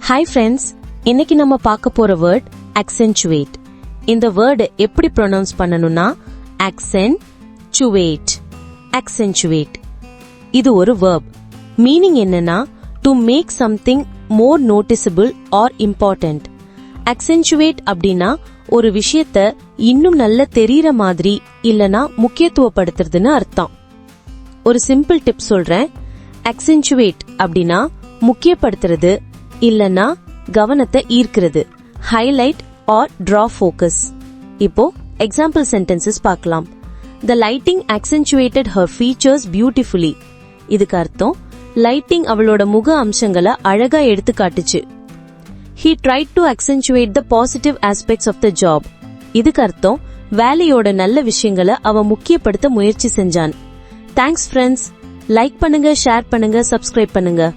Hi friends, இன்னைக்கு நம்ம பார்க்க போற வேர்ட் accentuate. இந்த வேர்டு எப்படி ப்ரொனவுன்ஸ் பண்ணணும்னா accentuate. இது ஒரு verb. மீனிங் என்னன்னா to make something more noticeable or important. accentuate அப்படின்னா ஒரு விஷயத்த இன்னும் நல்ல தெரியற மாதிரி இல்லனா முக்கியத்துவப்படுத்துறதுன்னு அர்த்தம். ஒரு சிம்பிள் டிப் சொல்றேன். accentuate அப்படின்னா முக்கியப்படுத்துறது இல்லனா கவனத்தை ஈர்க்கிறது, ஹைலைட் ஆர் டிரா ஃபோக்கஸ். இப்போ எக்ஸாம்பிள் சென்டென்சஸ் பார்க்கலாம். The lighting accentuated her features beautifully. இதுக்கு அர்த்தம் லைட்டிங் அவளோட முக அம்சங்களை அழகா எடுத்து காட்டுச்சு. He tried to accentuate the positive aspects of the job. இதுக்கு அர்த்தம் வேலையோட நல்ல விஷயங்களை அவ முக்கியப்படுத்த முயற்சி செஞ்சான். Thanks friends. லைக் பண்ணுங்க, ஷேர் பண்ணுங்க, சப்ஸ்கிரைப் பண்ணுங்க.